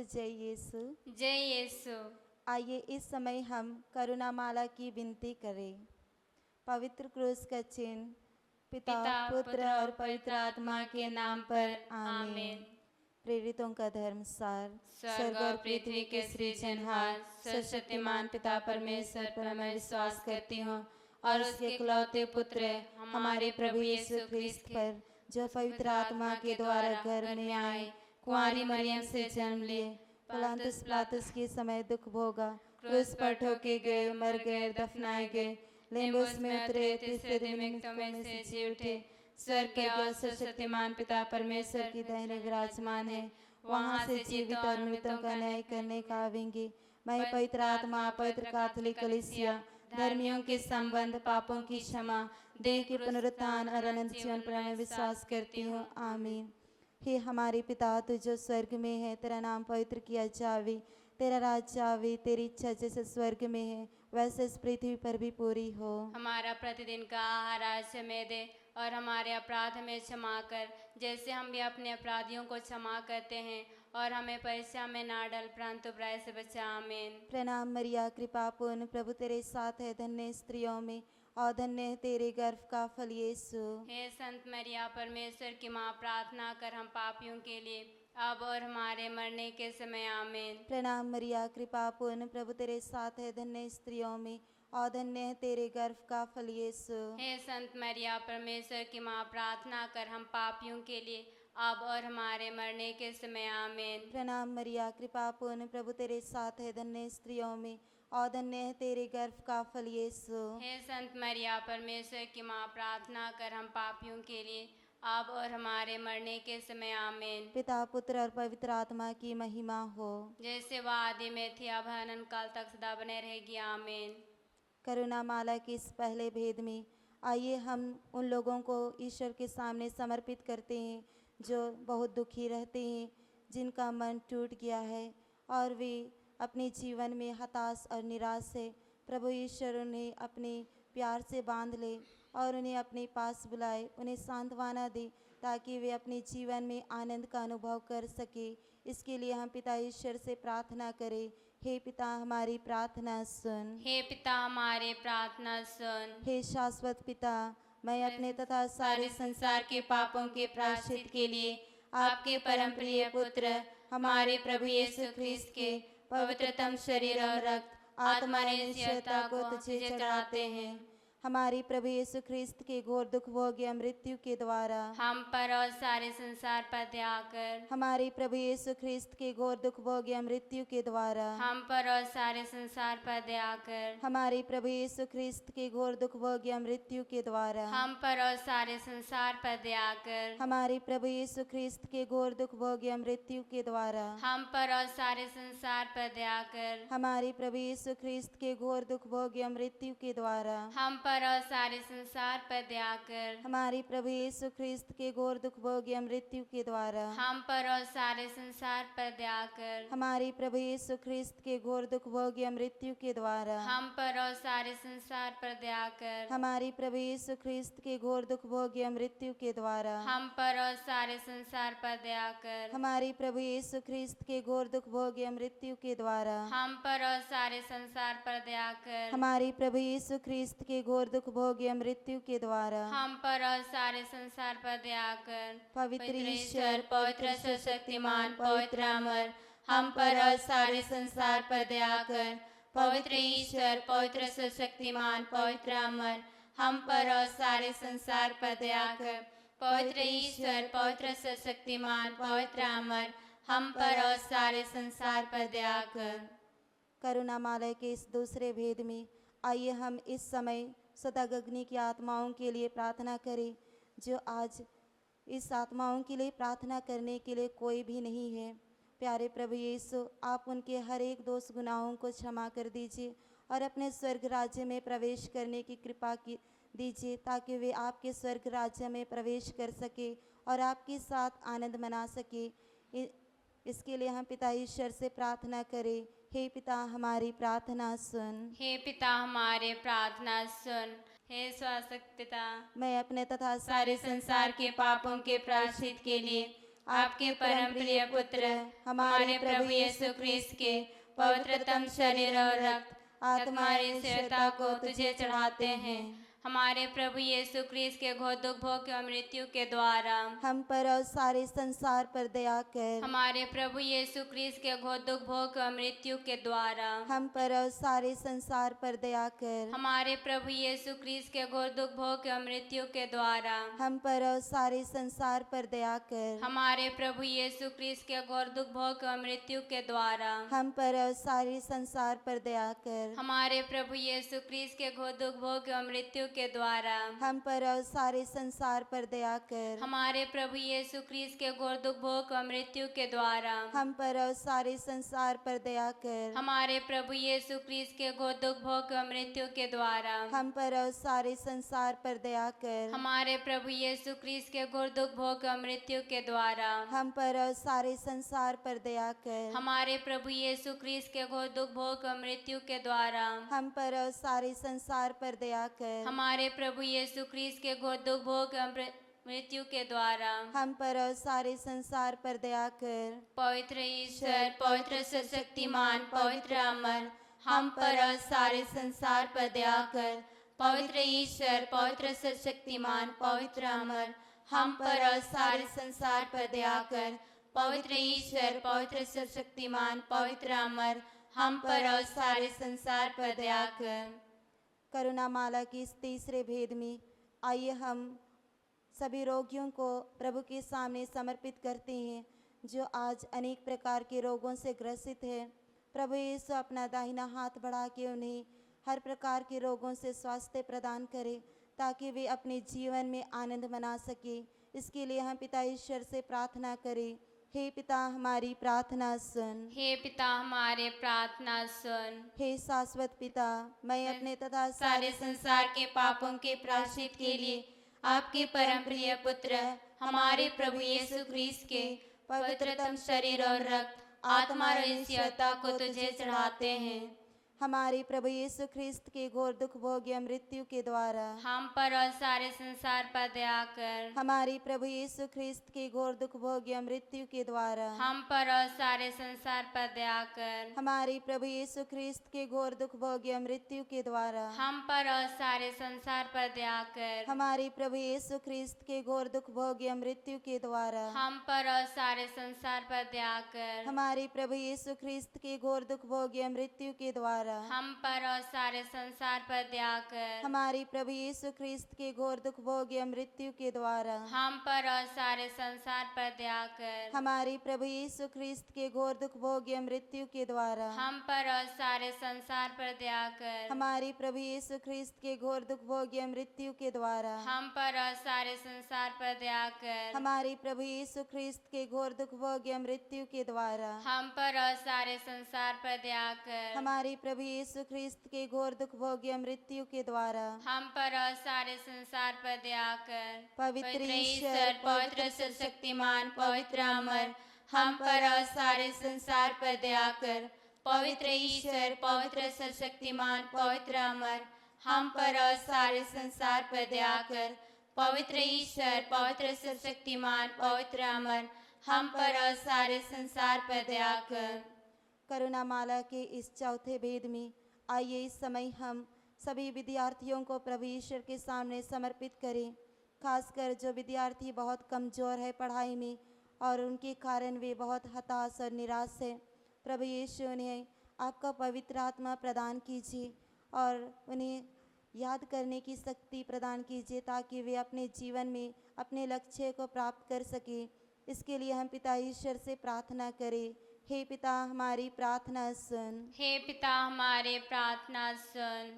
जय यीशु। जय यीशु। आइए इस समय हम करुणा माला की विनती करें। पवित्र क्रूस का चिन्ह पिता, पुत्र और पवित्र आत्मा के नाम पर आमीन। प्रेरितों का धर्मसार। स्वर्ग और पृथ्वी के सृजनहार सर्वशक्तिमान पिता परमेश्वर पर मैं विश्वास करती हूँ और उसके इकलौते पुत्र हमारे प्रभु यीशु ख्रिस्त पर, जो पवित्र आत्मा के द्वारा गर्भ में आए, कुंवारी मरियम से जन्म लिए, पिलातुस पिलातुस के समय दुख भोगा, क्रूस पर ठोके गए, मर गए, दफनाए गए, लिम्बुस में उतरे, तीसरे दिन मृतकों में से जी उठे, स्वर्ग के और सर्वशक्तिमान पिता परमेश्वर की दाहिने विराजमान है, वहाँ से जीवित और मृतों का न्याय करने का आवेंगे। मैं पवित्र आत्मा, पवित्र कैथोलिक कलीसिया, धर्मियों के संबंध, पापों की क्षमा, देह के पुनरुत्थान और अनंत जीवन पर मैं विश्वास करती हूँ। आमीन। हे हमारे पिता, तू जो स्वर्ग में है, तेरा नाम पवित्र किया जावे, तेरा राज्य आवे, तेरी इच्छा जैसे स्वर्ग में है वैसे इस पृथ्वी पर भी पूरी हो। हमारा प्रतिदिन का आहार आज हमें दे और हमारे अपराध हमें क्षमा कर, जैसे हम भी अपने अपराधियों को क्षमा करते हैं, और हमें परीक्षा में ना डाल परंतु बुराई से बचा। आमीन। प्रणाम मरिया, कृपा पूर्ण, प्रभु तेरे साथ है, धन्य स्त्रियों में और धन्य है तेरे गर्भ का फल यीशु। हे संत मरिया, परमेश्वर की माँ, प्रार्थना कर हम पापियों के लिए अब और हमारे मरने के समय। आमीन। प्रणाम मरिया, कृपा पूर्ण, प्रभु तेरे साथ है, धन्य स्त्रियों में और धन्य है तेरे गर्भ का फल यीशु। हे संत मरिया, परमेश्वर की माँ, प्रार्थना कर हम पापियों के लिए अब और हमारे मरने के समय। आमीन। प्रणाम मरिया, कृपा पूर्ण, प्रभु तेरे साथ है, धन्य स्त्रियों में और धन्य है तेरे गर्भ का फल यीशु। हे संत मरिया, परमेश्वर की माँ, प्रार्थना कर हम पापियों के लिए अब और हमारे मरने के समय। आमीन। पिता, पुत्र और पवित्र आत्मा की महिमा हो, जैसे वह आदि में थी, अब अनंत काल तक सदा बने रहेगी। आमीन। करुणा माला के इस पहले भेद में आइए हम उन लोगों को ईश्वर के सामने समर्पित करते हैं जो बहुत दुखी रहते हैं, जिनका मन टूट गया है और वे अपने जीवन में हताश और निराश है। प्रभु ईश्वर उन्हें अपने प्यार से बांध ले और उन्हें अपने पास बुलाए, उन्हें सांत्वना दे ताकि वे अपने जीवन में आनंद का अनुभव कर सके। इसके लिए हम पिता ईश्वर से प्रार्थना करें। हे पिता, हमारी प्रार्थना सुन। हे पिता, हमारे प्रार्थना सुन। हे शाश्वत पिता, मैं अपने तथा सारे संसार के पापों के प्रायश्चित के लिए आपके परम प्रिय पुत्र हमारे प्रभु यीशु ख्रिस्त के पवित्रतम शरीर और रक्त, आत्मा निश्चयता को तुझे चढ़ाते हैं। हमारे प्रभु यीशु ख्रिस्त के घोर दुख भोग्य मृत्यु के द्वारा हम पर और सारे संसार पर दया कर। हमारे प्रभु यीशु ख्रिस्त के घोर दुख भोग्य मृत्यु के द्वारा हम पर और सारे संसार पर दया कर। हमारे प्रभु यीशु ख्रिस्त के घोर दुख भोग्य मृत्यु के द्वारा हम पर और सारे संसार पर दया कर। हमारे प्रभु यीशु ख्रिस्त के घोर दुख भोग्य मृत्यु के द्वारा हम पर और सारे संसार पर दया कर। हमारे प्रभु यीशु ख्रिस्त के घोर दुख भोग्य मृत्यु के द्वारा हम पर और सारे संसार पर दया कर। हमारे प्रभु यीशु ख्रिस्त के घोर दुख भोग्य मृत्यु के द्वारा हम पर और सारे संसार पर दया कर। हमारे प्रभु यीशु ख्रिस्त के घोर दुख भोग्य मृत्यु के द्वारा हम पर और सारे संसार पर दया कर। हमारे प्रभु यीशु ख्रिस्त के घोर दुख भोग्य मृत्यु के द्वारा हम पर और सारे संसार पर दया कर। हमारे प्रभु यीशु ख्रिस्त के घोर दुख भोग्य मृत्यु के द्वारा हम पर और सारे संसार पर दया कर। हमारे प्रभु यीशु ख्रिस्त के घोर दुख भोग्य मृत्यु के द्वारा हम पर और सारे संसार पर दया कर। पवित्र ईश्वर, पवित्र सर्वशक्तिमान, पवित्र अमर, हम पर और सारे संसार पर दया कर। पवित्र ईश्वर, पवित्र सर्वशक्तिमान, पवित्र अमर, हम पर और सारे संसार पर दया कर। पवित्र ईश्वर, पवित्र सर्वशक्तिमान, पवित्र अमर, हम पर और सारे संसार पर दया कर। करुणा माला के इस दूसरे भेद में आइए हम इस समय सदागग्नि की आत्माओं के लिए प्रार्थना करें, जो आज इस आत्माओं के लिए प्रार्थना करने के लिए कोई भी नहीं है। प्यारे प्रभु यीशु, आप उनके हर एक दोष गुनाहों को क्षमा कर दीजिए और अपने स्वर्ग राज्य में प्रवेश करने की कृपा की दीजिए, ताकि वे आपके स्वर्ग राज्य में प्रवेश कर सके और आपके साथ आनंद मना सके। इसके लिए हम पिता ईश्वर से प्रार्थना करें। हे पिता, हमारी प्रार्थना सुन। हे पिता, हमारे प्रार्थना सुन। हे शाश्वत पिता, मैं अपने तथा सारे संसार के पापों के प्रायश्चित के लिए आपके परम प्रिय पुत्र हमारे प्रभु यीशु ख्रिस्त के पवित्रतम शरीर और रक्त आत्मा और ईश्वरता को तुझे चढ़ाते हैं। हमारे प्रभु यीशु ख्रिस्त के घोर भोग और मृत्यु के द्वारा हम पर और सारे संसार पर दया कर। हमारे प्रभु यीशु ख्रिस्त के घोर भोग और मृत्यु के द्वारा हम पर और सारे संसार पर दया कर। हमारे प्रभु यीशु ख्रिस्त के घोर भोग और मृत्यु के द्वारा हम पर और सारे संसार पर दया कर। हमारे प्रभु यीशु ख्रिस्त के घोर भोग और मृत्यु के द्वारा हम पर और सारे संसार पर दया कर। हमारे प्रभु यीशु ख्रिस्त के घोर भोग और मृत्यु के द्वारा हम पर और सारे संसार पर दया कर। हमारे प्रभु यीशु ख्रिस्त के घोर भोग और मृत्यु के द्वारा हम पर और सारे संसार पर दया कर। हमारे प्रभु यीशु ख्रिस्त के घोर भोग और मृत्यु के द्वारा हम पर और सारे संसार पर दया कर। हमारे प्रभु यीशु ख्रिस्त के घोर भोग और मृत्यु के द्वारा हम पर और सारे संसार पर दया कर। हमारे प्रभु यीशु ख्रिस्त के घोर भोग और मृत्यु के द्वारा हम पर और सारे संसार पर दया कर। हमारे प्रभु यीशु ख्रिस्त के घोर भोग और मृत्यु के द्वारा हम पर और सारे संसार पर दया कर। पवित्र ईश्वर, पवित्र सशक्तिमान, पवित्र अमर, हम पर और सारे संसार पर दया कर। पवित्र ईश्वर, पवित्र सशक्तिमान, पवित्र अमर, हम पर और सारे संसार पर दया कर। पवित्र ईश्वर, पवित्र सशक्तिमान, पवित्र अमर, हम पर और सारे संसार पर दया कर। करुणा माला की इस तीसरे भेद में आइए हम सभी रोगियों को प्रभु के सामने समर्पित करते हैं जो आज अनेक प्रकार के रोगों से ग्रसित है। प्रभु यीशु अपना दाहिना हाथ बढ़ा के उन्हें हर प्रकार के रोगों से स्वास्थ्य प्रदान करे ताकि वे अपने जीवन में आनंद मना सके। इसके लिए हम पिता ईश्वर से प्रार्थना करें। हे पिता, हमारी प्रार्थना सुन। हे पिता, हमारे प्रार्थना सुन। हे शाश्वत पिता, मैं अपने तथा सारे संसार के पापों के प्रायश्चित के लिए आपके परम प्रिय पुत्र हमारे प्रभु यीशु ख्रिस्त के पवित्रतम शरीर और रक्त आत्मा और ईश्वरता को तुझे चढ़ाते हैं। हमारे प्रभु यीशु ख्रिस्त के घोर दुख भोग या मृत्यु के द्वारा हम पर और सारे संसार पर दया कर। हमारे प्रभु यीशु ख्रिस्त के घोर दुख भोग या मृत्यु के द्वारा हम पर और सारे संसार पर दया कर। हमारे प्रभु यीशु ख्रिस्त के घोर दुख भोग या मृत्यु के द्वारा हम पर और सारे संसार पर दया कर। हमारे प्रभु यीशु ख्रिस्त के घोर दुख भोग या मृत्यु के द्वारा हम पर और सारे संसार पर दया कर। हमारे प्रभु यीशु ख्रिस्त के घोर दुख भोग या मृत्यु के द्वारा हम पर और सारे संसार पर दया कर। हमारे प्रभु यीशु ख्रिस्त के घोर दुख भोग या मृत्यु के द्वारा हम पर और सारे संसार पर दया कर। हमारे प्रभु यीशु ख्रिस्त के घोर दुख भोग या मृत्यु के द्वारा हम पर और सारे संसार पर दया कर। हमारे प्रभु यीशु ख्रिस्त के घोर दुख भोग या मृत्यु के द्वारा हम पर और सारे संसार पर दया कर। हमारे प्रभु यीशु ख्रिस्त के घोर दुख भोग या मृत्यु के द्वारा हम पर और सारे संसार पर दया कर। हमारे प्रभु यीशु ख्रिस्त के घोर दुख भोग या मृत्यु के द्वारा हम पर और सारे संसार पर दया कर। पवित्र ईश्वर, पवित्र सशक्तिमान, पवित्र अमर, हम पर और सारे संसार पर दया कर। पवित्र ईश्वर, पवित्र सशक्तिमान, पवित्र अमर, हम पर और सारे संसार पर दया कर। पवित्र ईश्वर, पवित्र सशक्तिमान, पवित्र अमर, हम पर और सारे संसार पर दया कर। करुणा माला के इस चौथे भेद में आइए इस समय हम सभी विद्यार्थियों को प्रभु ईश्वर के सामने समर्पित करें। खासकर जो विद्यार्थी बहुत कमज़ोर है पढ़ाई में और उनके कारण वे बहुत हताश और निराश है, प्रभु यीशु उन्हें आपका पवित्र आत्मा प्रदान कीजिए और उन्हें याद करने की शक्ति प्रदान कीजिए ताकि वे अपने जीवन में अपने लक्ष्य को प्राप्त कर सके। इसके लिए हम पिता ईश्वर से प्रार्थना करें। हे पिता, हमारी प्रार्थना सुन। हे पिता, हमारे प्रार्थना सुन।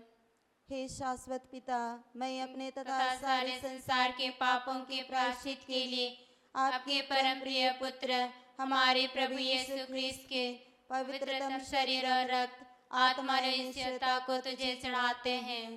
हे शाश्वत पिता, मैं अपने तथा सारे संसार के पापों के प्रायश्चित के लिए आपके परम प्रिय पुत्र हमारे प्रभु यीशु ख्रिस्त के पवित्रतम शरीर और रक्त आत्मा और ईश्वरता को तुझे चढ़ाते हैं।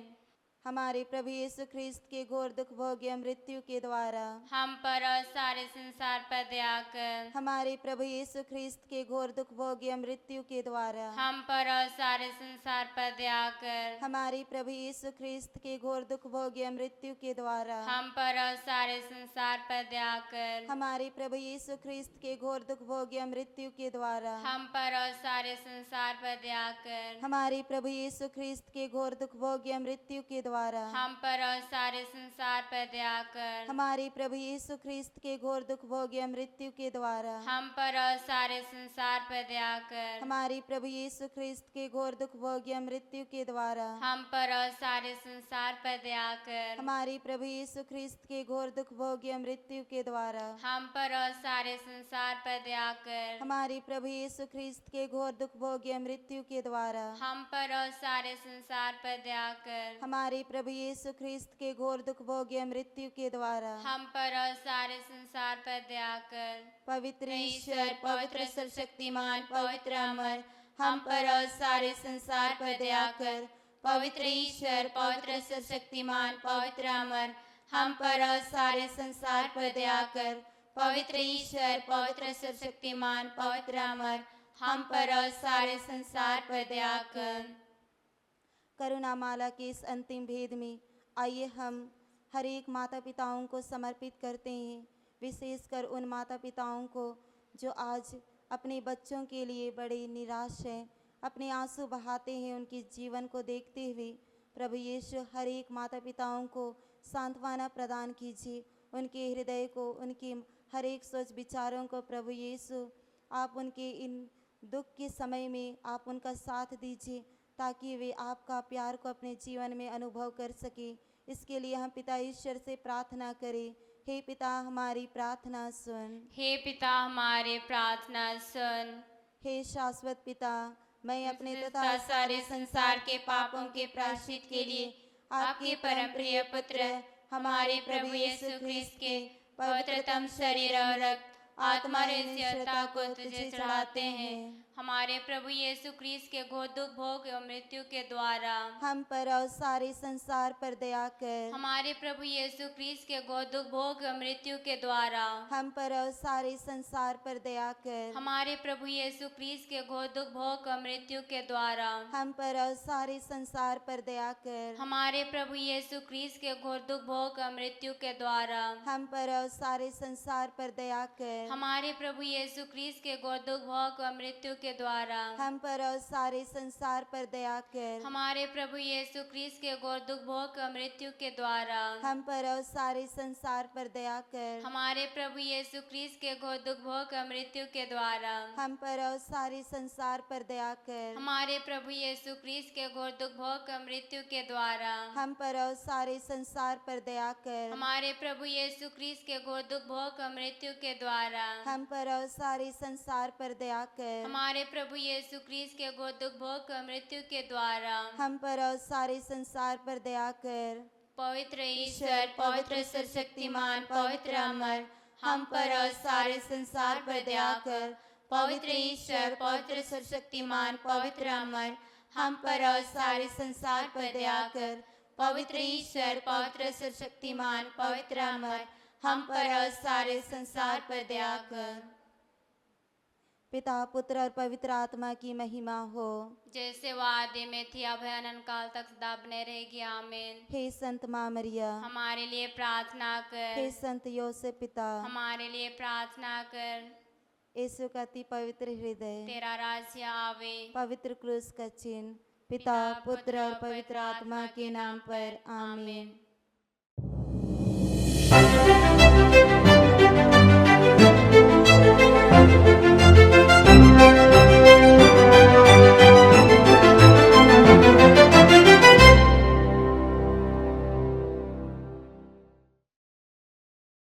हमारे प्रभु यीशु ख्रिस्त के घोर दुख भोग्य मृत्यु के द्वारा हम पर और सारे संसार पर दया कर। हमारे प्रभु यीशु ख्रिस्त के घोर दुख भोग्य मृत्यु के द्वारा हम पर और सारे संसार पर दया कर। हमारे प्रभु यीशु ख्रिस्त के घोर दुख भोग्य मृत्यु के द्वारा हम पर और सारे संसार पर दया कर। हमारे प्रभु यीशु ख्रिस्त के घोर दुख भोग्य मृत्यु के द्वारा हम पर और सारे संसार पर दया कर। हमारे प्रभु यीशु ख्रिस्त के घोर दुख भोग्य मृत्यु के द्वारा हम पर और सारे संसार पर दया कर। हमारे प्रभु यीशु ख्रिस्त के घोर दुख भोग्य मृत्यु के द्वारा हम पर और सारे संसार पर दया कर। हमारे प्रभु यीशु ख्रिस्त के घोर दुख भोग्य मृत्यु के द्वारा हम पर और सारे संसार पर दया कर। हमारे प्रभु यीशु ख्रिस्त के घोर दुख भोग्य मृत्यु के द्वारा हम पर और सारे संसार पर दया कर। हमारे प्रभु यीशु ख्रिस्त के घोर दुख भोग्य मृत्यु के द्वारा हम पर और सारे संसार पर दया कर। हमारे प्रभु यीशु ख्रिस्त के घोर दुख भोग्य मृत्यु के द्वारा हम पर और सारे संसार पर दया कर। पवित्र ईश्वर, पवित्र सर्वशक्तिमान, पवित्र अमर, हम पर और सारे संसार पर दया कर। पवित्र ईश्वर, पवित्र सर्वशक्तिमान, पवित्र अमर, हम पर और सारे संसार पर दया कर। पवित्र ईश्वर, पवित्र सर्वशक्तिमान, पवित्र अमर, हम पर और सारे संसार पर दया कर। करुणा माला के इस अंतिम भेद में आइए हम हर एक माता पिताओं को समर्पित करते हैं, विशेषकर उन माता पिताओं को जो आज अपने बच्चों के लिए बड़े निराश हैं, अपने आंसू बहाते हैं उनके जीवन को देखते हुए। प्रभु यीशु हर एक माता पिताओं को सांत्वना प्रदान कीजिए, उनके हृदय को, उनके हर एक सोच विचारों को प्रभु यीशु आप उनके इन दुख के समय में आप उनका साथ दीजिए, ताकि वे आपका प्यार को अपने जीवन में अनुभव कर सके। इसके लिए हम पिता ईश्वर से प्रार्थना करें। हे पिता, हमारी प्रार्थना सुन। हे पिता, हमारे प्रार्थना सुन। हे शाश्वत पिता, मैं अपने तथा सारे संसार के पापों के प्रायश्चित के लिए आपके परम प्रिय पुत्र हमारे प्रभु यीशु ख्रिस्त के पवित्रतम शरीर और रक्त, आत्मा और ईश्वरता को तुझे चढ़ाते हैं। हमारे प्रभु यीशु ख्रिस्त के घोर दुख भोग और मृत्यु के द्वारा हम पर और सारे संसार पर दया कर। हमारे प्रभु यीशु ख्रिस्त के घोर दुख भोग और मृत्यु के द्वारा हम पर और सारे संसार पर दया कर। हमारे प्रभु यीशु ख्रिस्त के घोर दुख भोग और मृत्यु के द्वारा हम पर और सारे संसार पर दया कर। हमारे प्रभु यीशु ख्रिस्त के घोर दुख भोग और मृत्यु के द्वारा हम पर और सारे संसार पर दया कर। हमारे प्रभु यीशु ख्रिस्त के घोर दुख भोग और मृत्यु के द्वारा हम पर और सारे संसार पर दया कर। हमारे प्रभु यीशु ख्रिस्त के घोर दुख भोग और मृत्यु के द्वारा हम पर और सारे संसार पर दया कर। हमारे प्रभु यीशु ख्रिस्त के घोर दुख भोग और मृत्यु के द्वारा हम पर और सारे संसार पर दया कर। हमारे प्रभु यीशु ख्रिस्त के घोर दुख भोग और मृत्यु के द्वारा हम पर और सारे संसार पर दया कर। हमारे प्रभु यीशु ख्रिस्त के घोर दुख भोग और मृत्यु के द्वारा हम पर और सारे संसार पर दया कर। हमारे प्रभु यीशु ख्रिस्त के घोर दुख भोग और मृत्यु के द्वारा हम पर और सारे संसार पर दया कर। पवित्र ईश्वर, पवित्र सर्वशक्तिमान, पवित्र अमर, हम पर और सारे संसार पर दया कर। पवित्र ईश्वर, पवित्र सर्वशक्तिमान, पवित्र अमर, हम पर और सारे संसार पर दया कर। पवित्र ईश्वर, पवित्र सर्वशक्तिमान, पवित्र अमर, हम पर और सारे संसार पर दया कर। पिता, पुत्र और पवित्र आत्मा की महिमा हो, जैसे वो आदि में थी, अब है, अनंत काल तक सदा बने रहेगी। आमीन। हे संत माँ मरिया, हमारे लिए प्रार्थना कर। हे संत योसेफ पिता, हमारे लिए प्रार्थना कर। यीशु का अति पवित्र हृदय, तेरा राज्य आवे, पवित्र क्रूस का चिन्ह, पिता, पुत्र और पवित्र आत्मा के नाम पर आमीन।